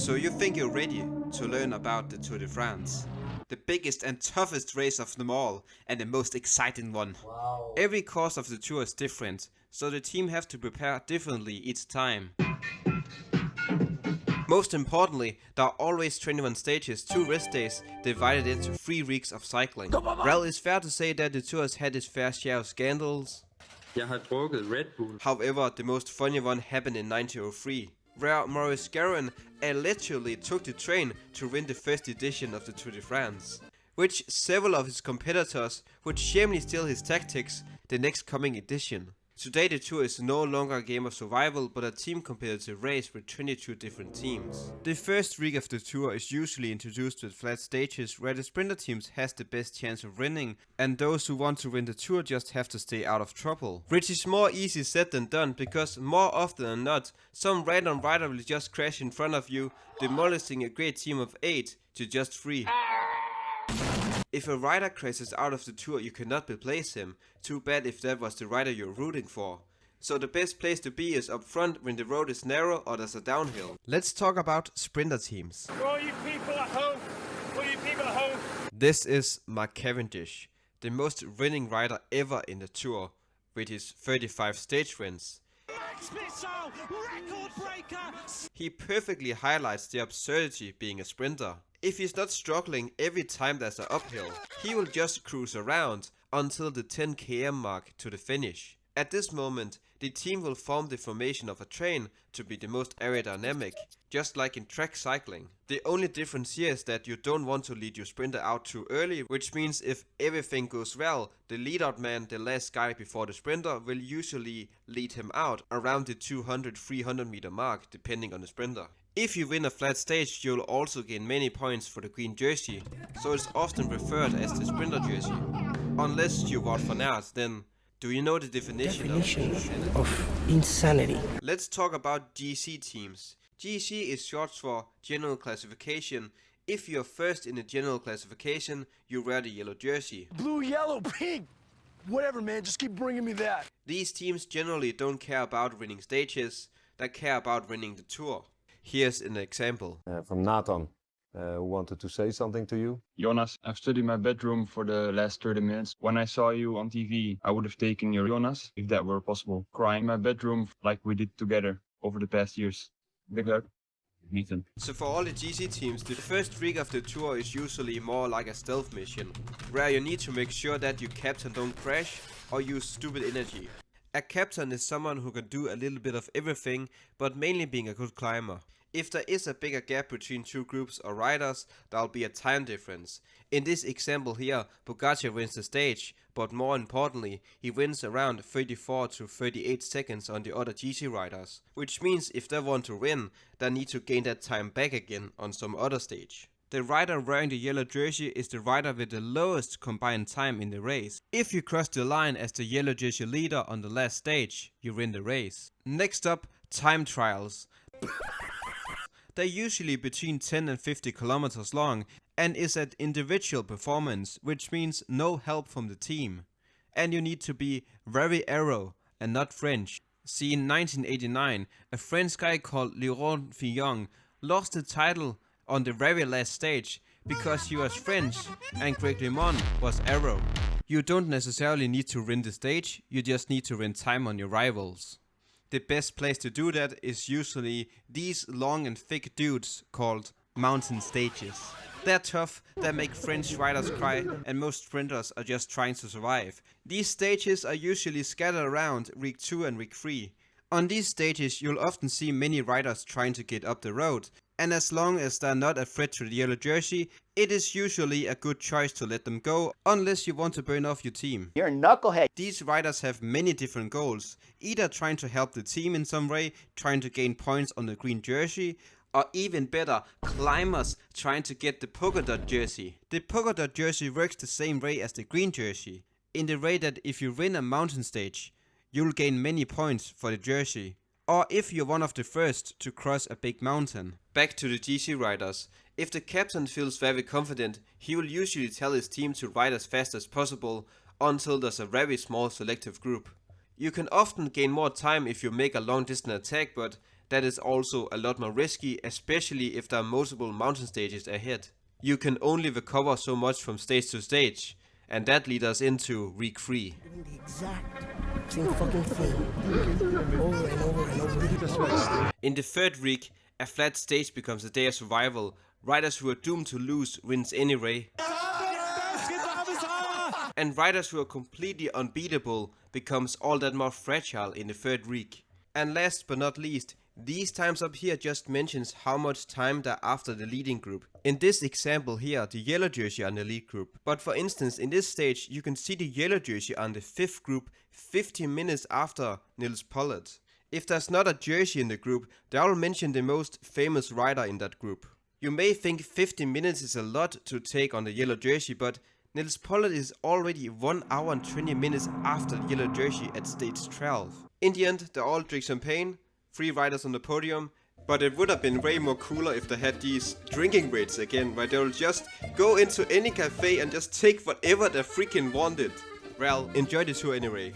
So you think you're ready to learn about the Tour de France? The biggest and toughest race of them all, and the most exciting one. Wow. Every course of the tour is different, so the team have to prepare differently each time. Most importantly, there are always 21 stages, 2 rest days, divided into 3 weeks of cycling. Well, it's fair to say that the tour has had its fair share of scandals. Jeg har drukket Red Bull. However, the most funny one happened in 1903, where Maurice Garin allegedly took the train to win the first edition of the Tour de France, which several of his competitors would shamefully steal his tactics the next coming edition. Today the tour is no longer a game of survival, but a team competitive race with 22 different teams. The first week of the tour is usually introduced with flat stages where the sprinter teams has the best chance of winning, and those who want to win the tour just have to stay out of trouble. Which is more easy said than done, because more often than not, some random rider will just crash in front of you, demolishing a great team of 8 to just 3. If a rider crashes out of the tour, you cannot replace him. Too bad if that was the rider you're rooting for. So the best place to be is up front when the road is narrow or there's a downhill. Let's talk about sprinter teams. For all you people at home, This is Mark Cavendish, the most winning rider ever in the tour, with his 35 stage wins. He perfectly highlights the absurdity being a sprinter. If he's not struggling every time there's an uphill, he will just cruise around until the 10 km mark to the finish. At this moment, the team will form the formation of a train to be the most aerodynamic, just like in track cycling. The only difference here is that you don't want to lead your sprinter out too early, which means if everything goes well, the lead-out man, the last guy before the sprinter, will usually lead him out around the 200-300 meter mark, depending on the sprinter. If you win a flat stage, you'll also gain many points for the green jersey, so it's often referred as the sprinter jersey. Unless you Wout van Aert, then do you know the definition of insanity? Let's talk about GC teams. GC is short for General Classification. If you're first in the General Classification, you wear the yellow jersey. Blue, yellow, pink! Whatever, man, just keep bringing me that. These teams generally don't care about winning stages, they care about winning the tour. Here's an example. From Nathan, who wanted to say something to you. Jonas, I've stood in my bedroom for the last 30 minutes. When I saw you on TV, I would have taken your Jonas, if that were possible. Crying in my bedroom like we did together over the past years. Big luck, Nathan. So for all the GC teams, the first week of the tour is usually more like a stealth mission, where you need to make sure that your captain don't crash or use stupid energy. A captain is someone who can do a little bit of everything, but mainly being a good climber. If there is a bigger gap between two groups or riders, there'll be a time difference. In this example here, Pogacar wins the stage, but more importantly, he wins around 34 to 38 seconds on the other GC riders, which means if they want to win, they need to gain that time back again on some other stage. The rider wearing the yellow jersey is the rider with the lowest combined time in the race. If you cross the line as the yellow jersey leader on the last stage, you win the race. Next up, time trials. They're usually between 10 and 50 kilometers long and is an individual performance, which means no help from the team. And you need to be very aero and not French. See, in 1989, a French guy called Laurent Fignon lost the title on the very last stage because he was French and Greg LeMond was aero. You don't necessarily need to win the stage, you just need to win time on your rivals. The best place to do that is usually these long and thick dudes called mountain stages. They're tough, they make French riders cry, and most sprinters are just trying to survive. These stages are usually scattered around week 2 and week 3. On these stages you'll often see many riders trying to get up the road, and as long as they're not a threat to the yellow jersey, it is usually a good choice to let them go, unless you want to burn off your team. You're a knucklehead. These riders have many different goals, either trying to help the team in some way, trying to gain points on the green jersey, or even better, climbers trying to get the polka dot jersey. The polka dot jersey works the same way as the green jersey, in the way that if you win a mountain stage, you'll gain many points for the jersey. Or if you're one of the first to cross a big mountain. Back to the GC riders. If the captain feels very confident, he will usually tell his team to ride as fast as possible until there's a very small selective group. You can often gain more time if you make a long distance attack, but that is also a lot more risky, especially if there are multiple mountain stages ahead. You can only recover so much from stage to stage, and that leads us into week 3. Doing the exact same fucking thing over and over and over. In the third week, a flat stage becomes a day of survival. Riders who are doomed to lose wins anyway. And riders who are completely unbeatable becomes all that more fragile in the third week. And last but not least, these times up here just mentions how much time there after the leading group. In this example here, the yellow jersey are in the lead group. But for instance, in this stage, you can see the yellow jersey on the 5th group 15 minutes after Nils Pollard. If there's not a jersey in the group, they all mention the most famous rider in that group. You may think 15 minutes is a lot to take on the yellow jersey, but Nils Pollard is already 1 hour and 20 minutes after the yellow jersey at stage 12. In the end, they all drink champagne, 3 riders on the podium, but it would have been way more cooler if they had these drinking rates again, where they'll just go into any cafe and just take whatever they freaking wanted. Well, enjoy the tour anyway.